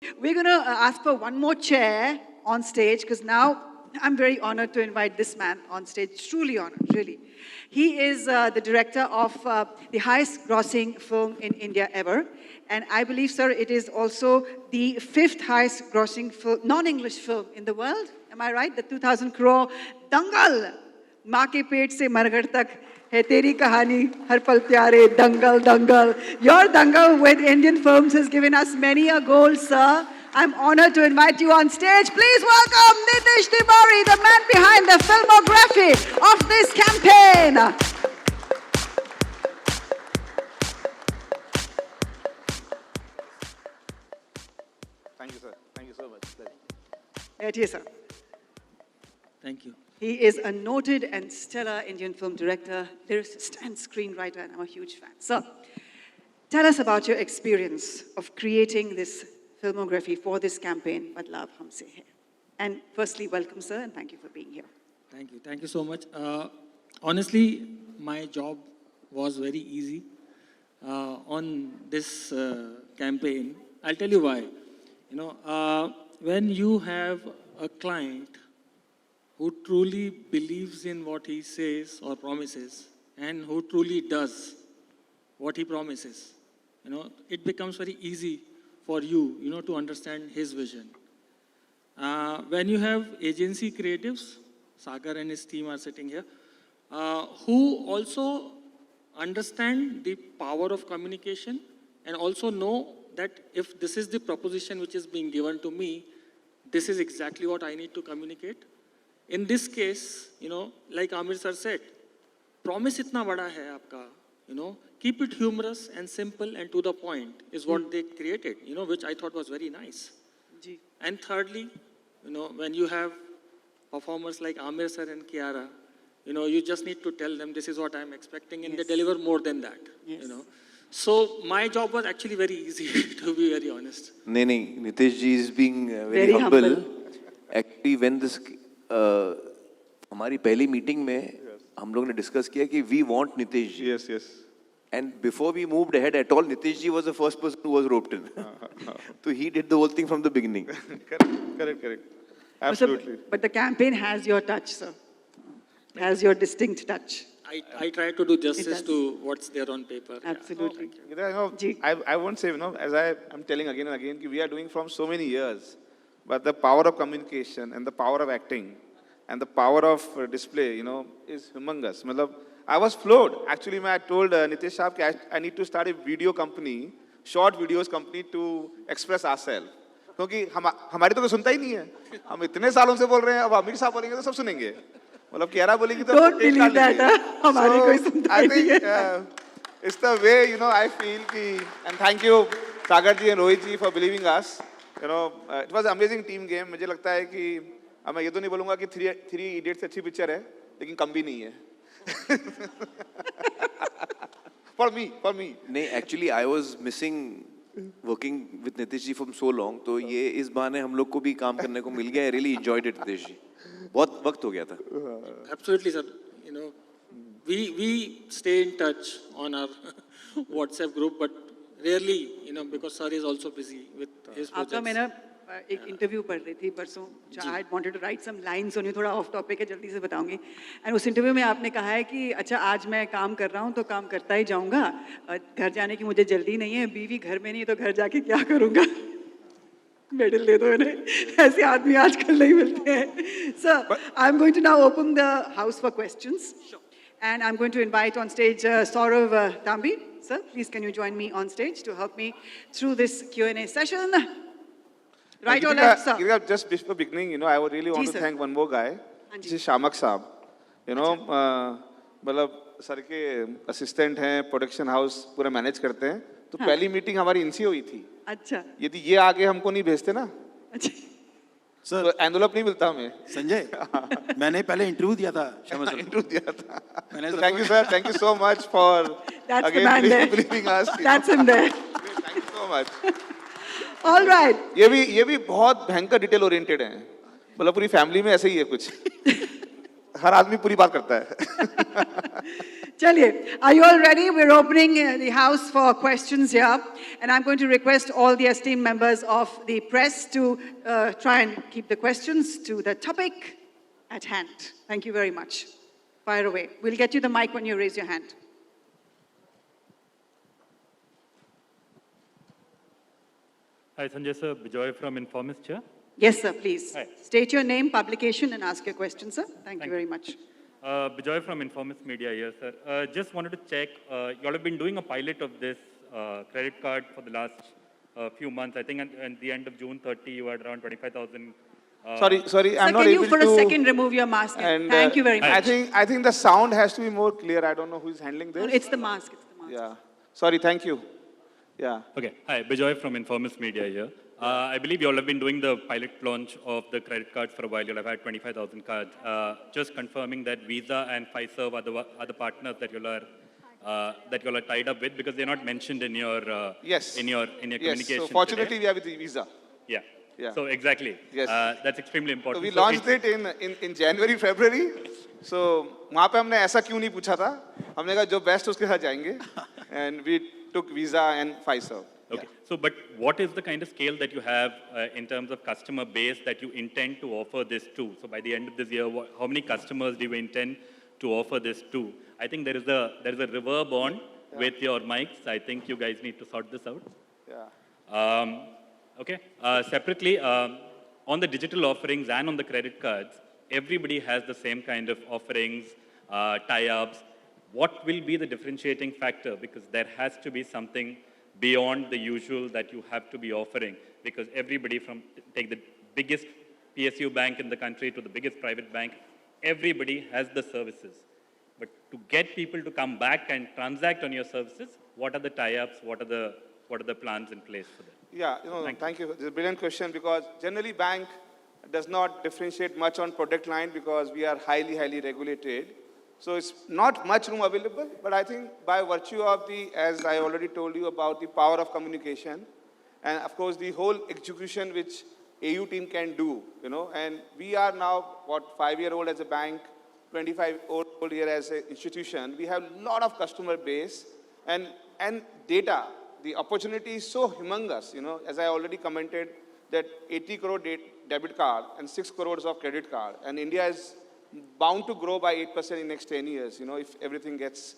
We're going to ask for one more chair on stage because now I'm very honored to invite this man on stage. Truly honored, really. He is the director of the highest grossing film in India ever. And I believe, sir, it is also the fifth highest grossing non-English film in the world. Am I right? The 2,000 crore Dangal. माँ के पेट से मरघट तक है तेरी कहानी हर पल प्यारे दंगल दंगल. Your Dangal with Indian films has given us many a goal, sir. I'm honored to invite you on stage. Please welcome Nitish Tiwari, the man behind the filmography of this campaign. Thank you, sir. Thank you so much. Yes, sir. Thank you. He is a noted and stellar Indian film director, lyricist, and screenwriter, and I'm a huge fan. So, tell us about your experience of creating this filmography for this campaign, Badlav Humse Hai. And firstly, welcome, sir, and thank you for being here. Thank you. Thank you so much. Honestly, my job was very easy on this campaign. I'll tell you why. You know, when you have a client who truly believes in what he says or promises and who truly does what he promises, you know, it becomes very easy for you, you know, to understand his vision. When you have agency creatives, Sagar and his team are sitting here, who also understand the power of communication and also know that if this is the proposition which is being given to me, this is exactly what I need to communicate. In this case, you know, like Amir sir said, promise itna bada hai aapka, you know, keep it humorous and simple and to the point is what they created, you know, which I thought was very nice. Ji. And thirdly, you know, when you have performers like Amir sir and Kiara, you know, you just need to tell them this is what I'm expecting and Yes. they deliver more than that, you know. So my job was actually very easy, to be very honest. नहीं, Nitish ji is being Very very humble. humble. Actually, when this हमारी पहली meeting में हम लोग ने discuss किया कि we want Nitish ji. Yes, yes. And before we moved ahead at all, Nitish ji was the first person who was roped in. So he did the whole thing from the beginning. Correct. Absolutely. But the campaign has your touch, sir. Has your distinct touch. I try to do justice does. to what's there on paper. Yeah. Absolutely. You know, Ji. I won't say, you know, as I'm telling again and again, we are doing from so many years, but the power of communication and the power of acting and the power of display, you know, is humongous. Matlab, I was floored. Actually, I told Nitish Saab that I need to start a video company, short videos company to express ourselves. क्योंकि हमारी तो कोई सुनता ही नहीं है. हम इतने सालों से बोल रहे हैं, अब आमिर साहब बोलेंगे तो सब सुनेंगे. मतलब कियारा बोलेगी तो Don't believe that, हमारी कोई सुनता ही नहीं है. I think it's the way, you know, I feel ki, and thank you Sagar ji and Rohit ji for believing us. You know, it was an amazing team game. मुझे लगता है कि अब मैं ये तो नहीं बोलूँगा कि थ्री इडियट्स अच्छी पिक्चर है, लेकिन कम भी नहीं है. For me. नहीं, actually I was missing working with Nitish ji from so long. तो ये इस बहाने हम लोग को भी काम करने को मिल गया. I really enjoyed it, Nitish ji. बहुत वक्त हो गया था. Absolutely, sir. You know, we stay in touch on our WhatsApp group, but rarely, you know, because sir is also busy with his projects. आपका मैं ना एक इंटरव्यू पढ़ रही थी परसों. I wanted to write some lines on you. थोड़ा of topic है, जल्दी से बताऊंगी. And उस इंटरव्यू में आपने कहा है कि अच्छा आज मैं काम कर रहा हूँ तो काम करता ही जाऊंगा. घर जाने की मुझे जल्दी नहीं है. बीवी घर में नहीं है तो घर जाके क्या करूंगा? मेडल दे दो इन्हें. ऐसे आदमी आजकल नहीं मिलते हैं. So I'm going to now open the house for questions. Sure. And I'm going to invite on stage Saurav Tambi. Sir, please can you join me on stage to help me through this Q&A session? Right or left, sir? Geetika, just before beginning, you know, I would really want Ji, to sir. thank one more guy. हाँ जी. This is Shamak Saab. You know, मतलब sir के assistant हैं, production house पूरा manage करते हैं. तो पहली meeting हमारी इनसे हुई थी. अच्छा. यदि ये आगे हमको नहीं भेजते ना, अच्छा. तो एनवलप नहीं मिलता हमें. संजय, मैंने पहले इंटरव्यू दिया था शर्मा सर को. इंटरव्यू दिया था. मैंने So thank you sir, thank you so much for That's the again man there. believing us. That's him there. Thank you so much. All right. ये भी बहुत भयंकर डिटेल ओरिएंटेड हैं. मतलब पूरी फैमिली में ऐसे ही है कुछ. हर आदमी पूरी बात करता है. Chaliye, are you all ready? We're opening the house for questions here. And I'm going to request all the esteemed members of the press to try and keep the questions to the topic at hand. Thank you very much. Fire away. We'll get you the mic when you raise your hand. Hi, Sanjay sir. Bijoy from Informist here. Yes, sir, please. Hi. State your name, publication, and ask your question, sir. Thank you Thank very you. much. Bijoy from Informist Media here, sir. Just wanted to check, you all have been doing a pilot of this credit card for the last few months. I think at the end of June 30, you had around 25,000. Sorry, Sir, I'm not can you able for to. a second remove your mask? And, Thank you very much. I think the sound has to be more clear. I don't know who is handling No, this. it's the mask. It's the mask. Yeah. Sorry, thank you. Yeah. Okay. Hi, Bijoy from Informist Media here. I believe you all have been doing the pilot launch of the credit cards for a while. You'll have had 25,000 cards. Just confirming that Visa and Fiserv are the partners that you all are tied up with, because they're not mentioned in your Yes. in your Yes. communication. So fortunately, today. we are with Visa. Yeah. Yeah. So exactly. Yes. That's extremely So important. we So launched it's- it in January, February. So वहाँ पे हमने ऐसा क्यों नहीं पूछा था? हमने कहा जो best उसके साथ जाएंगे. And we took Visa and Fiserv. Okay. So, but what is the kind of scale that you have in terms of customer base that you intend to offer this to? So, by the end of this year, how many customers do you intend to offer this to? I think there is a reverb on with your mics. I think you guys need to sort this out. Yeah. Okay. Separately, on the digital offerings and on the credit cards, everybody has the same kind of offerings, tie-ups. What will be the differentiating factor? Because there has to be something beyond the usual that you have to be offering. Because everybody take the biggest PSU bank in the country to the biggest private bank, everybody has the services. But to get people to come back and transact on your services, what are the tie-ups? What are the plans in place for that? Yeah, thank you. This is a brilliant question, because generally bank does not differentiate much on product line because we are highly, highly regulated. So it's not much room available, but I think by virtue of as I already told you about the power of communication, and of course the whole execution which AU team can do, and we are now, 5-year-old as a bank, 25-old year as an institution. We have a lot of customer base and data. The opportunity is so humongous, as I already commented, that 80 crore debit card and 6 crores of credit card, and India is bound to grow by 8% in next 10 years, if everything gets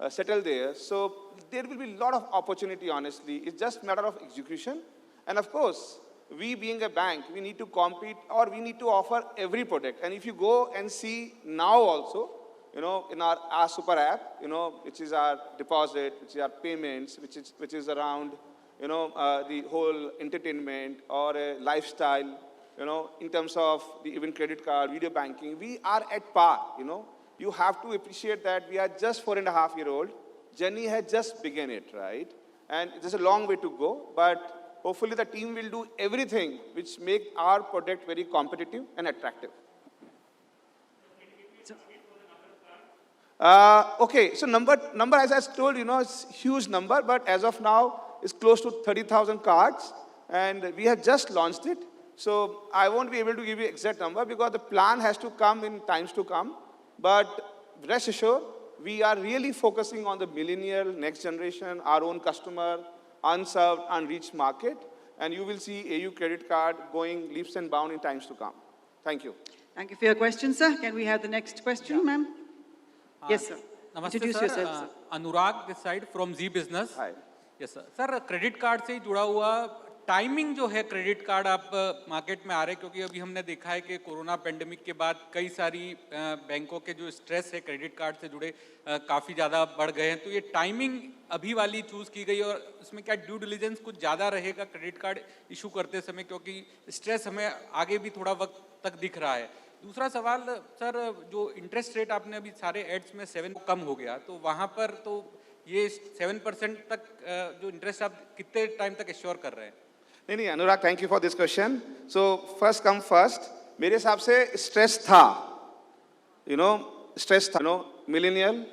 settled there. So there will be a lot of opportunity, honestly. It's just a matter of execution. And of course, we being a bank, we need to compete, or we need to offer every product. And if you go and see now also, in our super app, which is our deposit, which is our payments, which is around, the whole entertainment or a lifestyle, in terms of the even credit card, video banking, we are at par, You have to appreciate that we are just 4.5-year-old. Journey has just begun it, right? And there's a long way to go, but hopefully the team will do everything which make our product very competitive and attractive. Okay, so number as I told, it's huge number, but as of now, it's close to 30,000 cards, and we have just launched it. So I won't be able to give you exact number because the plan has to come in times to come. But rest assured, we are really focusing on the millennial, next generation, our own customer, unserved, unreached market, and you will see AU credit card going leaps and bounds in times to come. Thank you. Thank you for your question, sir. Can we have the next question, ma'am? Yes, sir. Namaste, Introduce sir. yourself, sir. Anurag this side from Z Business. Hi. Yes, sir. Sir credit card से ही जुड़ा हुआ timing जो है credit card आप market में आ रहे हैं, क्योंकि अभी हमने देखा है कि कोरोना पेंडेमिक के बाद कई सारी बैंकों के जो स्ट्रेस है क्रेडिट कार्ड से जुड़े काफ़ी ज़्यादा बढ़ गए हैं, तो ये टाइमिंग अभी वाली चूज़ की गई और उसमें क्या ड्यू डिलिजेंस कुछ ज़्यादा रहेगा क्रेडिट कार्ड इशू करते समय, क्योंकि स्ट्रेस हमें आगे भी थोड़ा वक्त तक दिख रहा है। दूसरा सवाल सर, जो इंटरेस्ट रेट आपने अभी सारे एड्स में 7 कम हो गया, तो वहाँ पर तो ये 7% तक जो इंटरेस्ट आप कितने टाइम तक एश्योर कर रहे हैं? नहीं Anurag, thank you for this question. So first come first, मेरे हिसाब से स्ट्रेस था, स्ट्रेस था, मिलेनियल,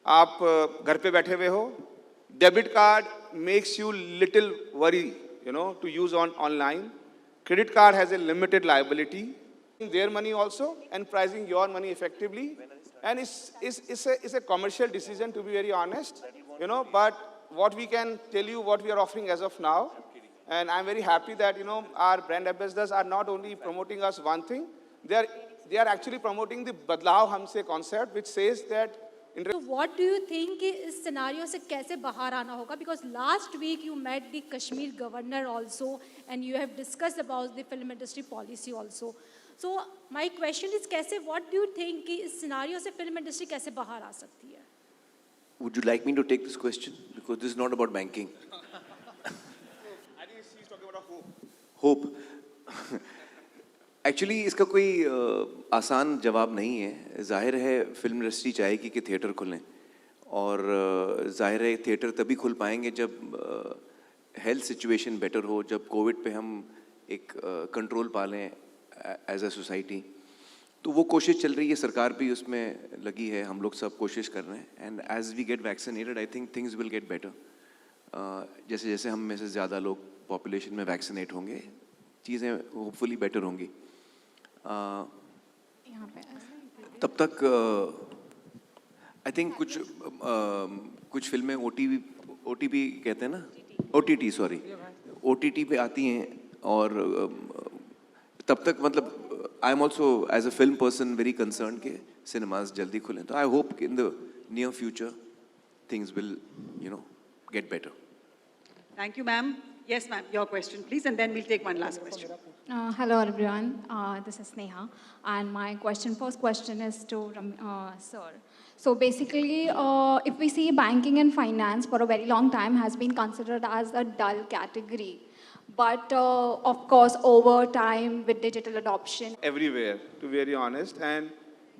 आप घर पे बैठे हुए हो, debit card makes you little worry, to use online, credit card has a limited liability, their money also and pricing your money effectively. And it's a commercial decision, to be very honest, you know, but what we can tell you, what we are offering as of now, and I'm very happy that, you know, our brand ambassadors are not only promoting us one thing, they are actually promoting the Badlao Humse concept, which says that So what do you think कि इस scenario से कैसे बाहर आना होगा? Because last week you met the Kashmir governor also, and you have discussed about the film industry policy also. So my question is कैसे? What do you think कि इस scenario से film industry कैसे बाहर आ सकती है? Would you like me to take this question? Because this is not about banking. I think he's talking about Hope. Actually इसका कोई आसान जवाब नहीं है. जाहिर है फिल्म इंडस्ट्री चाहेगी कि थिएटर खुलें, और जाहिर है थिएटर तभी खुल पाएंगे जब हेल्थ सिचुएशन बेटर हो, जब कोविड पे हम एक कंट्रोल पा लें एज अ सोसाइटी. तो वो कोशिश चल रही है, सरकार भी उसमें लगी है, हम लोग सब कोशिश कर रहे हैं. And as we get vaccinated I think things will get better. जैसे जैसे हम में से ज़्यादा लोग पॉपुलेशन में वैक्सीनेट होंगे, चीज़ें होपफुली बेटर होंगी. तब तक आई थिंक कुछ फिल्में OTP कहते हैं ना, OTT सॉरी, OTT पे आती हैं, और तब तक मतलब I am also as a film person very concern के सिनेमाज जल्दी खुलें. तो I hope in the near future things will get better. Thank you, ma'am. Yes, ma'am, your question, please, and then we'll take one last question. Hello everyone, this is Sneha, and my first question is to sir. So basically, if we see banking and finance for a very long time has been considered as a dull category, but of course over time with digital adoption. everywhere, to be very honest, and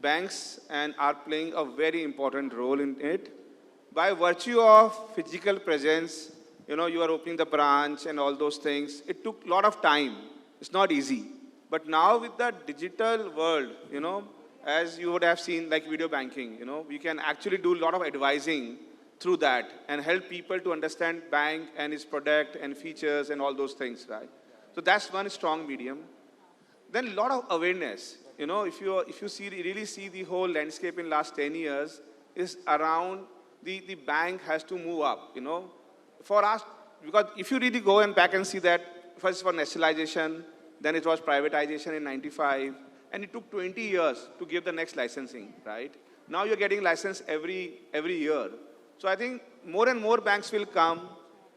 banks are playing a very important role in it. By virtue of physical presence, you know, you are opening the branch and all those things. It took a lot of time. It's not easy. But now with the digital world, you know, as you would have seen, like video banking, you know, we can actually do a lot of advising through that and help people to understand bank and its product and features and all those things, right? So that's one strong medium. Then a lot of awareness. You know, if you really see the whole landscape in last 10 years is around the bank has to move up, you know. For us, because if you really go and back and see that, first for nationalization, then it was privatization in 95, and it took 20 years to give the next licensing, right? Now you're getting license every year. So I think more and more banks will come,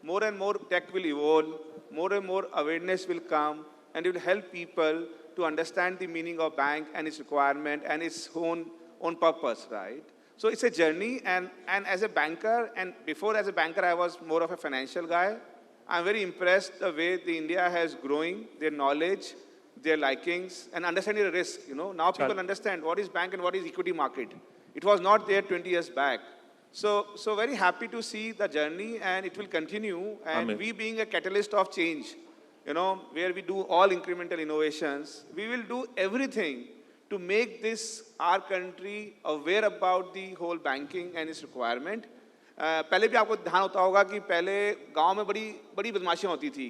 more and more tech will evolve, more and more awareness will come, and it will help people to understand the meaning of bank and its requirement and its own purpose, right? So it's a journey, and as a banker, and before as a banker I was more of a financial guy. I'm very impressed the way the India has growing, their knowledge, their likings, and understanding the risk. You know, now people understand what is bank and what is equity market. It was not there 20 years back. So very happy to see the journey, and it will continue. And we being a catalyst of change, you know, where we do all incremental innovations, we will do everything to make this our country aware about the whole banking and its requirement. पहले भी आपको ध्यान होता होगा कि पहले गांव में बड़ी बदमाशियां होती थी,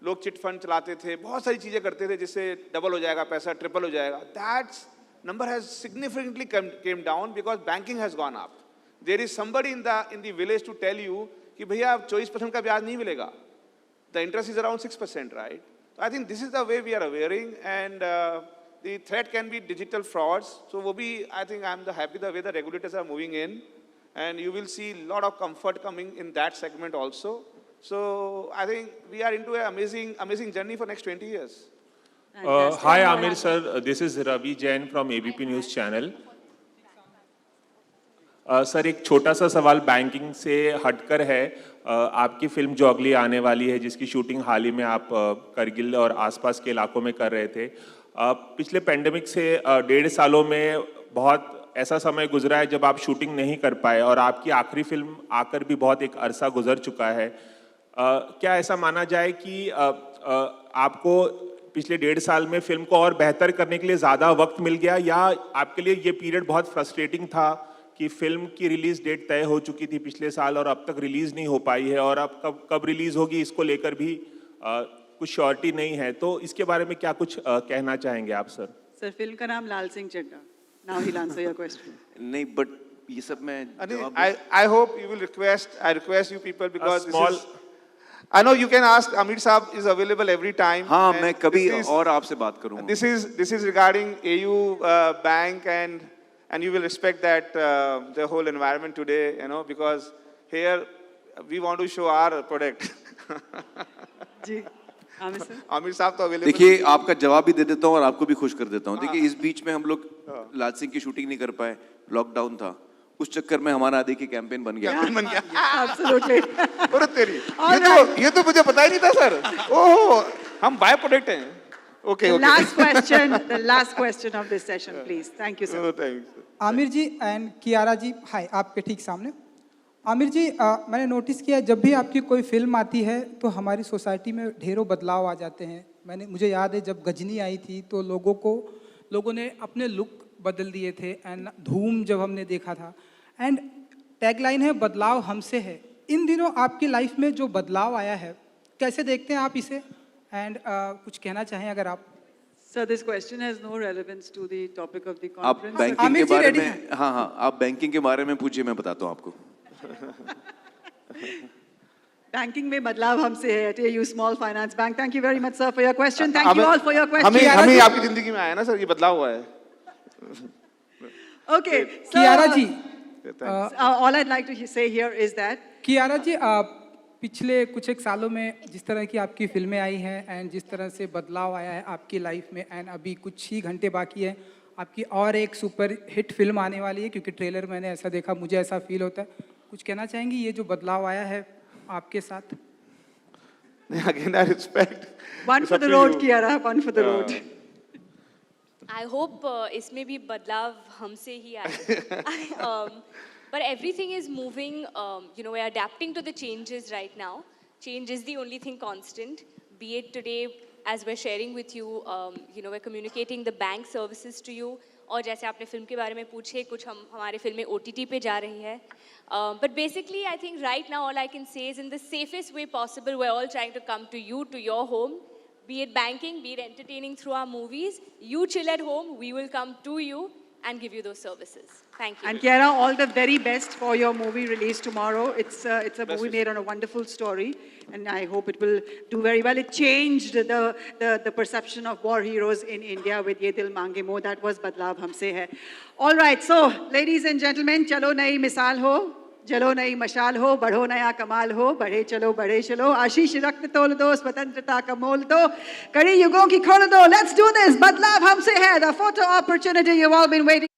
लोग चिट फंड चलाते थे, बहुत सारी चीजें करते थे जिससे डबल हो जाएगा पैसा, ट्रिपल हो जाएगा. That number has significantly came down because banking has gone up. There is somebody in the village to tell you कि भैया 24% का ब्याज नहीं मिलेगा. The interest is around 6%, right? So I think this is the way we are awareing, and the threat can be digital frauds. So I think I'm happy the way the regulators are moving in, and you will see a lot of comfort coming in that segment also. So I think we are into an amazing journey for next 20 years. Hi Amir sir, this is Ravi Jain from ABP News Channel. Sir एक छोटा सा सवाल banking से हटकर है. आपकी film जोगली आने वाली है जिसकी शूटिंग हाल ही में आप करगिल और आसपास के इलाकों में कर रहे थे. पिछले पेंडेमिक से 1.5 सालों में बहुत ऐसा समय गुजरा है जब आप शूटिंग नहीं कर पाए, और आपकी आखिरी फिल्म आकर भी बहुत एक अरसा गुजर चुका है. क्या ऐसा माना जाए कि आपको पिछले 1.5 साल में फिल्म को और बेहतर करने के लिए ज़्यादा वक्त मिल गया, या आपके लिए ये पीरियड बहुत फ्रस्ट्रेटिंग था कि फिल्म की रिलीज डेट तय हो चुकी थी पिछले साल और अब तक रिलीज नहीं हो पाई है, और अब कब रिलीज होगी इसको लेकर भी कुछ श्योरिटी नहीं है? तो इसके बारे में क्या कुछ कहना चाहेंगे आप सर? सर फिल्म का नाम Laal Singh Chaddha. Now he'll answer your question. नहीं, बट ये सब मैं जवाब I hope you will request, I request you people because small- this is, I know you can ask, Amir Saab is available every time. हाँ, and मैं कभी this is- और आपसे बात करूँगा. This is regarding AU Bank and you will respect that the whole environment today, you know, because here we want to show our product. जी, Aamir sir. Amir Saab तो available. देखिए, आपका जवाब भी दे देता हूँ और आपको भी खुश कर देता हूँ. देखिए, इस बीच में हम लोग लाल सिंह की शूटिंग नहीं कर पाए, लॉकडाउन था. उस चक्कर में हमारा देखिए कैंपेन बन गया. बन गया. Absolutely. अरे तेरी, All ये तो मुझे पता ही नहीं था सर. ओहो, हम बाय प्रोडक्ट हैं. Okay, The okay. last question of this session, please. Thank you, sir. No, thanks. Aamir ji and Kiara ji, hi, आपके ठीक सामने. आमिर जी, मैंने नोटिस किया जब भी आपकी कोई फिल्म आती है तो हमारी सोसाइटी में ढेरों बदलाव आ जाते हैं. मुझे याद है जब गजनी आई थी तो लोगों ने अपने लुक बदल दिए थे. एंड धूम जब हमने देखा था, एंड टैगलाइन है बदलाव हमसे है. इन दिनों आपकी लाइफ में जो बदलाव आया है कैसे देखते हैं आप इसे, एंड कुछ कहना चाहें अगर आप. Sir, this question has no relevance to the topic of the आप conference. बैंकिंग आमिर के जी बारे ready में, हैं? हाँ, आप बैंकिंग के बारे में पूछिए, मैं बताता हूँ आपको. Banking में बदलाव हमसे है at AU Small Finance Bank. Thank you very much, sir, for your question. Thank you all for your हमें questions. आपकी जिंदगी में आया ना सर, ये बदलाव हुआ है. Okay, so Kiara ji, all I'd like to say here is that Kiara जी, पिछले कुछ एक सालों में जिस तरह की आपकी फिल्में आई हैं एंड जिस तरह से बदलाव आया है आपकी लाइफ में, एंड अभी कुछ ही घंटे बाकी है आपकी और एक सुपर हिट फिल्म आने वाली है, क्योंकि ट्रेलर मैंने ऐसा देखा, मुझे ऐसा फील होता है. कुछ कहना चाहेंगी ये जो बदलाव आया है आपके साथ? Again, I respect. one It's for up the to road, you. Kiara, one for the road. I hope इसमें भी बदलाव हमसे ही आए. But everything is moving, you know, we're adapting to the changes right now. Change is the only thing constant. Be it today, as we're sharing with you, you know, we're communicating the bank services to you. और जैसे आपने film के बारे में पूछे, कुछ हमारे फिल्में OTT पे जा रही है. But basically, I think right now all I can say is in the safest way possible, we're all trying to come to you, to your home. Be it banking, be it entertaining through our movies. You chill at home, we will come to you and give you those services. Thank you. And Kiara, all the very best for your movie release tomorrow. It's a movie made on a wonderful story, and I hope it will do very well. It changed the perception of war heroes in India with Ye Dil Mange Mo. That was Badlav Humse Hai. All right, so ladies and gentlemen, chalo nayi misal ho, जलो नई मशाल हो, बढ़ो नया कमाल हो, बढ़े चलो, आशीष रक्त तोल दो, स्वतंत्रता का मोल दो, कड़ी युगों की खोल दो. Let's do this. बदलाव हमसे है. The photo opportunity you've all been waiting